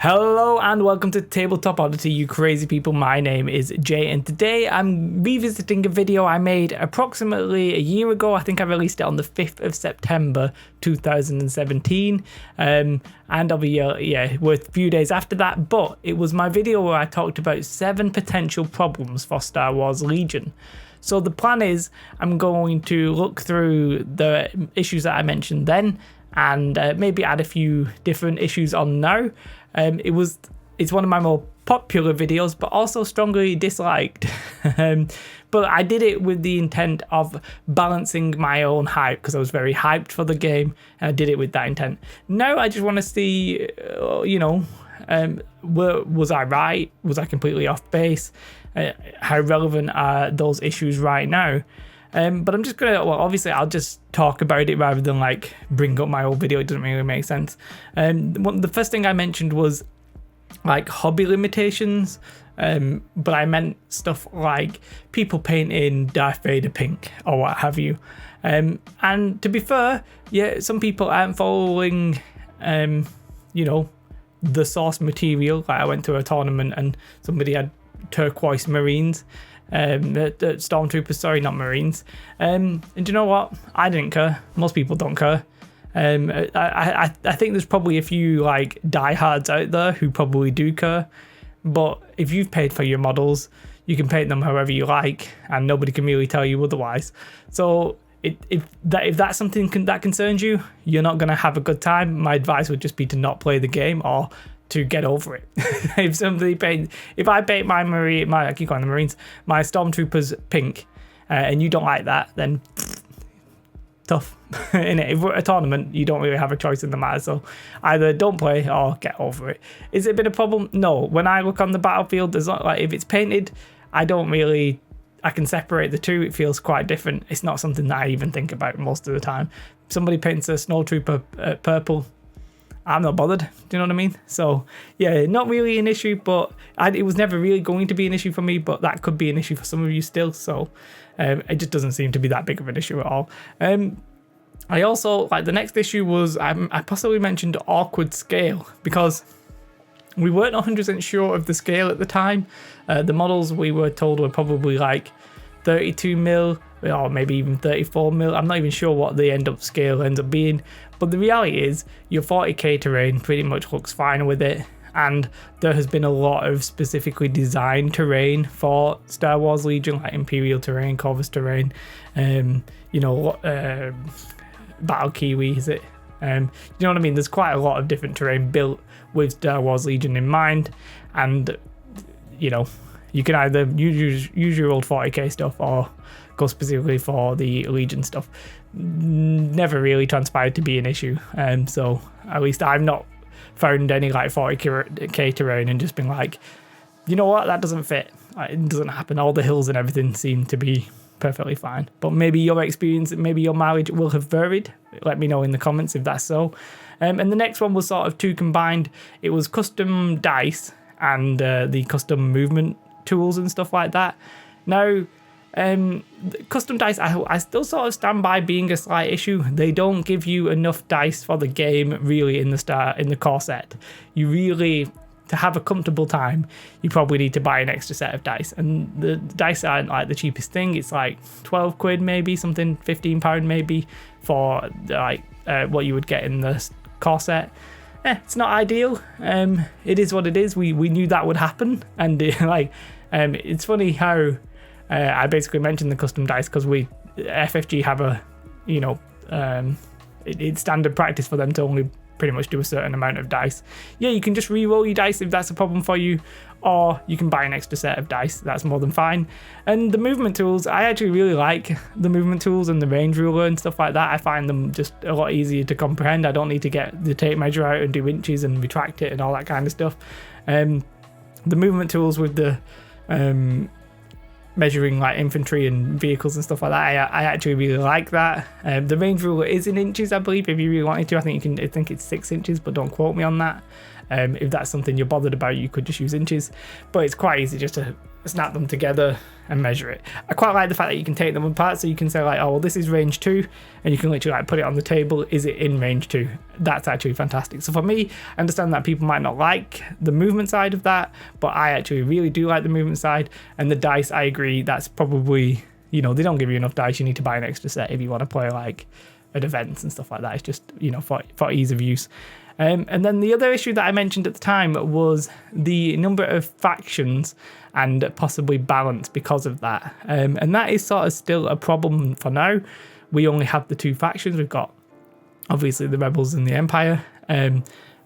Hello and welcome to Tabletop Oddity, you crazy people. My name is Jay and today I'm revisiting a video I made approximately a year ago. I think I released it on the 5th of September 2017 and I'll be worth a few days after that, but it was my video where I talked about 7 potential problems for Star Wars Legion. So the plan is I'm going to look through the issues that I mentioned then and maybe add a few different issues on now. It's one of my more popular videos, but also strongly disliked. But I did it with the intent of balancing my own hype because I was very hyped for the game, and I did it with that intent. Now I just want to see, was I right? Was I completely off base? How relevant are those issues right now? But I'm just gonna, obviously I'll just talk about it rather than like bring up my old video. It doesn't really make sense. The first thing I mentioned was like hobby limitations, but I meant stuff like people painting Darth Vader pink or what have you. And to be fair, yeah, some people aren't following, the source material. Like I went to a tournament and somebody had turquoise Marines. The stormtroopers, sorry, not Marines. And do you know what? I didn't care. Most people don't care. I think there's probably a few like diehards out there who probably do care. But if you've paid for your models, you can paint them however you like, and nobody can really tell you otherwise. So if that's something that concerns you, you're not gonna have a good time. My advice would just be to not play the game or to get over it. If I paint my Marines, my stormtroopers pink, and you don't like that, then tough. If we're at a tournament, you don't really have a choice in the matter. So either don't play or get over it. Is it been a problem? No. When I look on the battlefield, there's not like if it's painted, I can separate the two. It feels quite different. It's not something that I even think about most of the time. Somebody paints a snowtrooper purple, I'm not bothered. Do you know what I mean? So yeah, not really an issue, but it was never really going to be an issue for me, but that could be an issue for some of you still. So it just doesn't seem to be that big of an issue at all. I also, like, the next issue was, I possibly mentioned awkward scale because we weren't 100% sure of the scale at the time. The models we were told were probably like 32 mil or maybe even 34 mil. I'm not even sure what the scale ends up being. But the reality is your 40k terrain pretty much looks fine with it. And there has been a lot of specifically designed terrain for Star Wars Legion, like Imperial terrain, Corvus terrain, Battle Kiwi, is it? You know what I mean? There's quite a lot of different terrain built with Star Wars Legion in mind. And, you can either use your old 40k stuff or go specifically for the Legion stuff. Never really transpired to be an issue. So at least I've not found any like 40k terrain and just been like, you know what, that doesn't fit. It doesn't happen. All the hills and everything seem to be perfectly fine. But maybe your experience, maybe your mileage will have varied. Let me know in the comments if that's so. And the next one was sort of two combined. It was custom dice and the custom movement tools and stuff like that. Now, custom dice, I still sort of stand by being a slight issue. They don't give you enough dice for the game really in the core set. You really, to have a comfortable time, you probably need to buy an extra set of dice, and the dice aren't like the cheapest thing. It's like 12 quid maybe, something, £15 maybe for like what you would get in the core set. It's not ideal. It is what it is. We knew that would happen, and it's funny how I basically mentioned the custom dice because FFG have it's standard practice for them to only pretty much do a certain amount of dice. Yeah, you can just re-roll your dice if that's a problem for you, or you can buy an extra set of dice. That's more than fine. And the movement tools, I actually really like the movement tools and the range ruler and stuff like that. I find them just a lot easier to comprehend. I don't need to get the tape measure out and do inches and retract it and all that kind of stuff. The movement tools with the measuring like infantry and vehicles and stuff like that, I actually really like that. The range ruler is in inches, I believe, if you really wanted to. I think it's 6 inches, but don't quote me on that. If that's something you're bothered about, you could just use inches, but it's quite easy just to snap them together and measure it. I quite like the fact that you can take them apart, so you can say like, oh well, this is range 2, and you can literally like put it on the table. Is it in range 2? That's actually fantastic. So for me, I understand that people might not like the movement side of that, but I actually really do like the movement side. And the dice, I agree, that's probably, they don't give you enough dice. You need to buy an extra set if you want to play like at events and stuff like that. It's just, for ease of use. And then the other issue that I mentioned at the time was the number of factions and possibly balance because of that. And that is sort of still a problem for now. We only have the 2 factions. We've got obviously the Rebels and the Empire,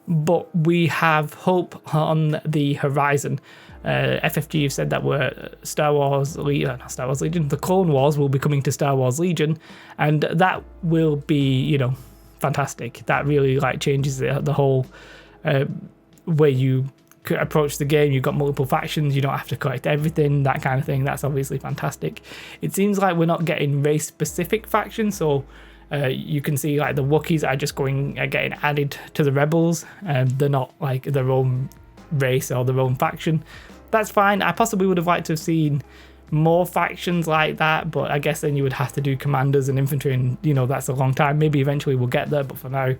but we have hope on the horizon. FFG have said that the Clone Wars will be coming to Star Wars Legion, and that will be, fantastic. That really like changes the whole way you approach the game. You've got multiple factions, you don't have to collect everything, that kind of thing. That's obviously fantastic. It seems like we're not getting race specific factions, so you can see like the Wookiees are just getting added to the Rebels, and they're not like their own race or their own faction. That's fine. I possibly would have liked to have seen more factions like that, but I guess then you would have to do commanders and infantry, and that's a long time. Maybe eventually we'll get there, but for now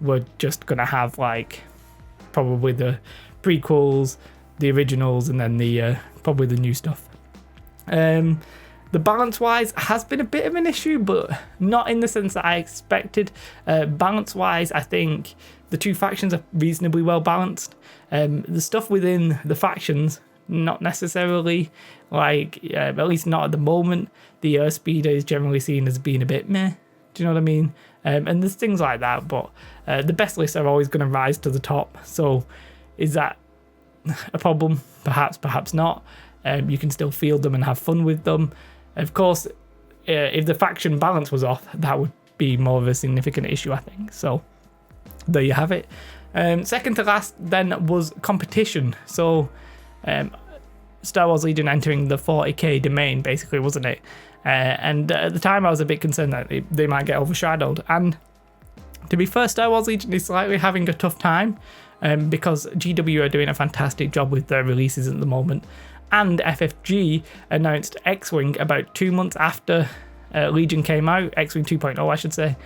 we're just gonna have like probably the prequels, the originals, and then the probably the new stuff. The balance wise has been a bit of an issue, but not in the sense that I expected. Balance wise, I think the 2 factions are reasonably well balanced. The stuff within the factions, not necessarily, like at least not at the moment. The Airspeeder is generally seen as being a bit meh. Do you know what I mean? And there's things like that, but the best lists are always going to rise to the top. So is that a problem? Perhaps not. You can still field them and have fun with them. Of course, if the faction balance was off, that would be more of a significant issue, I think. So there you have it. Second to last then was competition. So Star Wars Legion entering the 40k domain, basically, wasn't it? And at the time I was a bit concerned that they might get overshadowed. And to be fair, Star Wars Legion is slightly having a tough time because GW are doing a fantastic job with their releases at the moment. And FFG announced X-Wing about 2 months after Legion came out, X-Wing 2.0 I should say,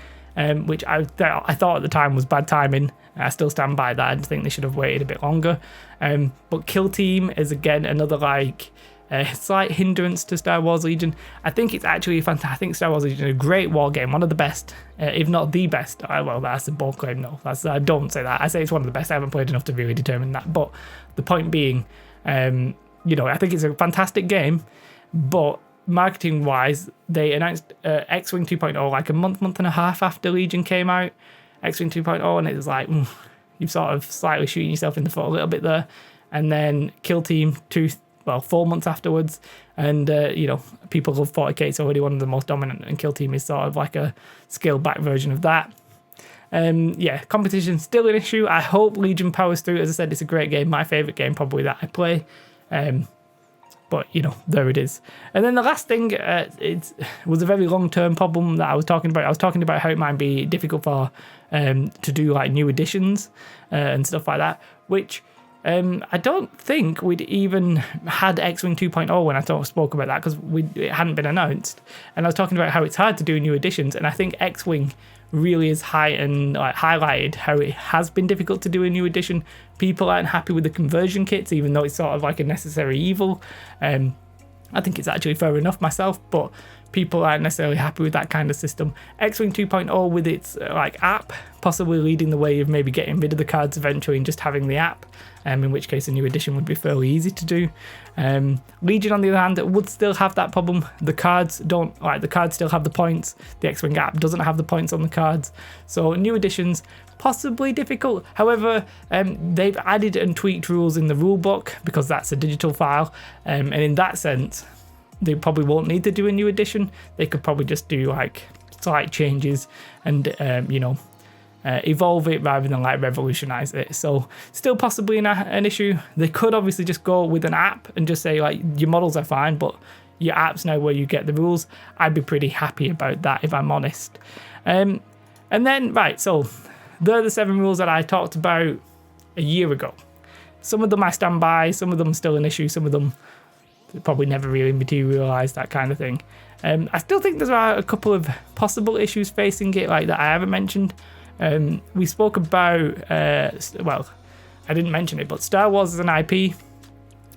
which I thought at the time was bad timing. I still stand by that. I think they should have waited a bit longer. But Kill Team is again another slight hindrance to Star Wars Legion. I think it's actually fantastic. I think Star Wars Legion is a great war game, one of the best, if not the best. Well, that's a bold claim. No, I don't say that. I say it's one of the best. I haven't played enough to really determine that. But the point being, I think it's a fantastic game, but marketing wise, they announced X-Wing 2.0 like a month and a half after Legion came out. X-Wing 2.0, and it was like, you're sort of slightly shooting yourself in the foot a little bit there. And then Kill Team 4 months afterwards, and people love 40k. It's already one of the most dominant, and Kill Team is sort of like a scaled back version of that. Competition still an issue. I hope Legion powers through. As I said, it's a great game, my favorite game probably that I play. But there it is. And then the last thing, it was a very long-term problem that I was talking about. I was talking about how it might be difficult for to do like new editions and stuff like that, which I don't think we'd even had X-Wing 2.0 when I spoke about that, because it hadn't been announced. And I was talking about how it's hard to do new editions, and I think X-Wing really is highlighted how it has been difficult to do a new edition. People aren't happy with the conversion kits, even though it's sort of like a necessary evil. I think it's actually fair enough myself, but people aren't necessarily happy with that kind of system. X-Wing 2.0 with its app possibly leading the way of maybe getting rid of the cards eventually and just having the app, in which case a new edition would be fairly easy to do. Legion on the other hand would still have that problem. The cards still have the points. The X-Wing app doesn't have the points on the cards, so new editions possibly difficult. However, they've added and tweaked rules in the rulebook because that's a digital file, and in that sense they probably won't need to do a new edition. They could probably just do like slight changes and evolve it rather than like revolutionize it. So still possibly an issue. They could obviously just go with an app and just say like your models are fine, but your app's now where you get the rules. I'd be pretty happy about that if I'm honest. And then so there are the 7 rules that I talked about a year ago. Some of them I stand by, some of them still an issue, some of them probably never really materialised, that kind of thing. I still think there are a couple of possible issues facing it, like that I haven't mentioned. We spoke about, well, I didn't mention it, but Star Wars as an IP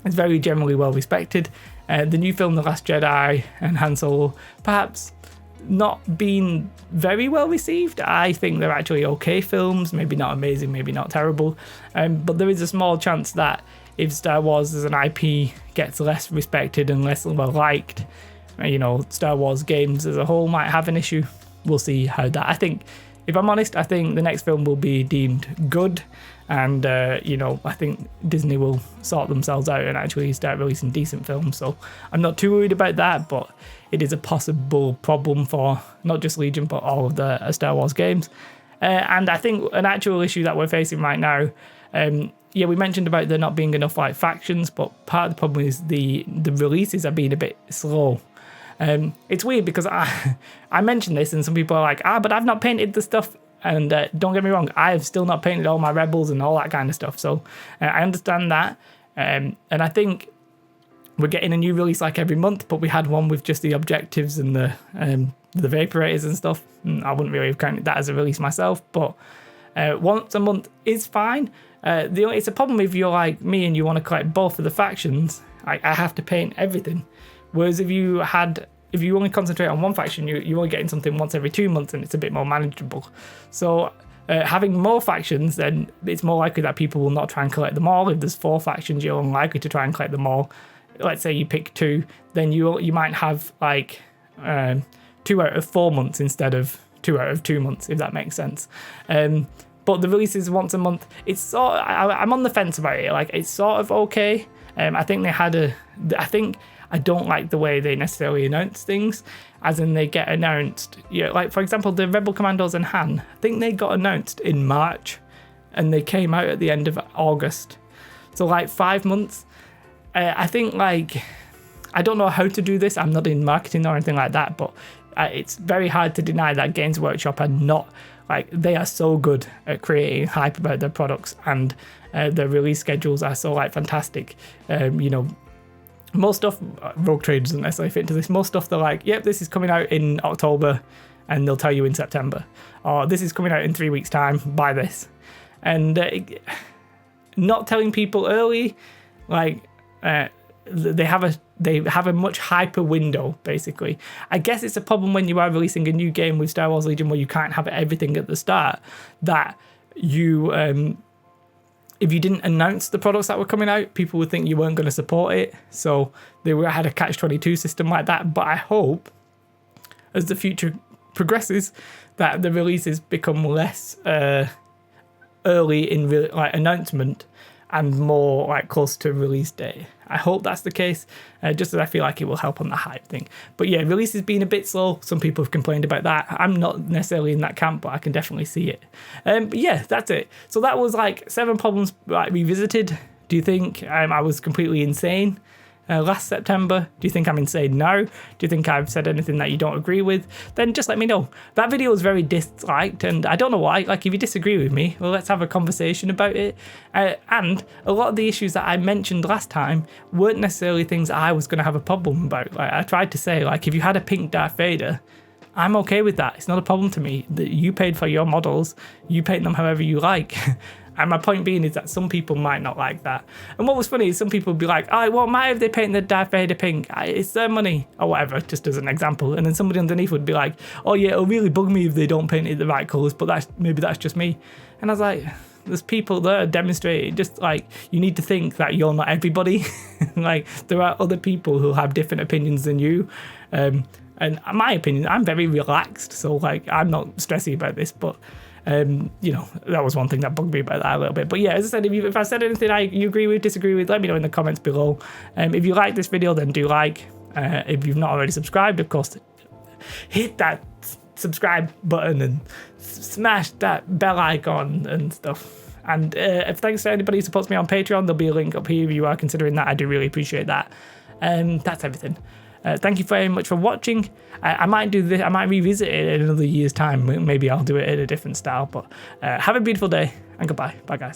is very generally well respected. The new film, The Last Jedi and Han Solo, perhaps not been very well received. I think they're actually okay films, maybe not amazing, maybe not terrible, but there is a small chance that if Star Wars as an IP gets less respected and less well liked, you know, Star Wars games as a whole might have an issue. We'll see how that. I think, if I'm honest, I think the next film will be deemed good, and you know, I think Disney will sort themselves out and actually start releasing decent films. So I'm not too worried about that, but it is a possible problem for not just Legion but all of the Star Wars games. And I think an actual issue that we're facing right now, yeah, we mentioned about there not being enough like factions, but part of the problem is the releases are being a bit slow. It's weird because I mentioned this and some people are like, but I've not painted the stuff. And don't get me wrong, I have still not painted all my rebels and all that kind of stuff. So I understand that. And I think we're getting a new release like every month, but we had one with just the objectives and the vaporators and stuff. I wouldn't really have counted that as a release myself, but once a month is fine. It's a problem if you're like me and you want to collect both of the factions. I have to paint everything. Whereas if you only concentrate on one faction, you're only getting something once every 2 months and it's a bit more manageable. So having more factions, then it's more likely that people will not try and collect them all. If there's 4 factions, you're unlikely to try and collect them all. Let's say you pick 2, then you might have like 2 out of 4 months instead of 2 out of 2 months, if that makes sense. But the release is once a month. It's I'm on the fence about it. Like, it's sort of okay. I think they had I don't like the way they necessarily announce things, as in they get announced. Yeah, like for example, the Rebel Commandos and Han, I think they got announced in March and they came out at the end of August. So like 5 months. I think, like, I don't know how to do this. I'm not in marketing or anything like that, but it's very hard to deny that Games Workshop are not, like, they are so good at creating hype about their products, and their release schedules are so like fantastic. You know, most stuff, Rogue Trade doesn't necessarily fit into this. Most stuff they're like, yep, this is coming out in October, and they'll tell you in September, or this is coming out in 3 weeks time, buy this. And not telling people early, like, they have a much hyper window, basically. I guess it's a problem when you are releasing a new game with Star Wars Legion where you can't have everything at the start, that you if you didn't announce the products that were coming out, people would think you weren't going to support it. So they had a catch-22 system like that. But I hope, as the future progresses, that the releases become less early in announcement and more like close to release date. I hope that's the case, just as I feel like it will help on the hype thing. But yeah, release has been a bit slow. Some people have complained about that. I'm not necessarily in that camp, but I can definitely see it. But yeah, that's it. So that was like 7 problems like revisited. Do you think I was completely insane last September? Do you think I'm insane now? Do you think I've said anything that you don't agree with? Then just let me know. That video was very disliked, and I don't know why. Like, if you disagree with me, well, let's have a conversation about it. And a lot of the issues that I mentioned last time weren't necessarily things I was going to have a problem about. Like, I tried to say, like, if you had a pink Darth Vader, I'm okay with that. It's not a problem to me. That you paid for your models, you paint them however you like. And my point being is that some people might not like that. And what was funny is some people would be like, oh, well, might if they paint the Darth Vader pink? It's their money, or whatever, just as an example. And then somebody underneath would be like, oh yeah, it'll really bug me if they don't paint it the right colours, but maybe that's just me. And I was like, there's people there demonstrating, just like, you need to think that you're not everybody. Like, there are other people who have different opinions than you. And my opinion, I'm very relaxed, so like, I'm not stressy about this, but you know, that was one thing that bugged me about that a little bit. But yeah, as I said, if I said anything you agree with, disagree with, let me know in the comments below. If you like this video, then do like. If you've not already subscribed, of course, hit that subscribe button and smash that bell icon and stuff. And thanks to anybody who supports me on Patreon. There'll be a link up here if you are considering that. I do really appreciate that. That's everything. Thank you very much for watching. I might do this. I might revisit it in another year's time. Maybe I'll do it in a different style. But have a beautiful day and goodbye. Bye, guys.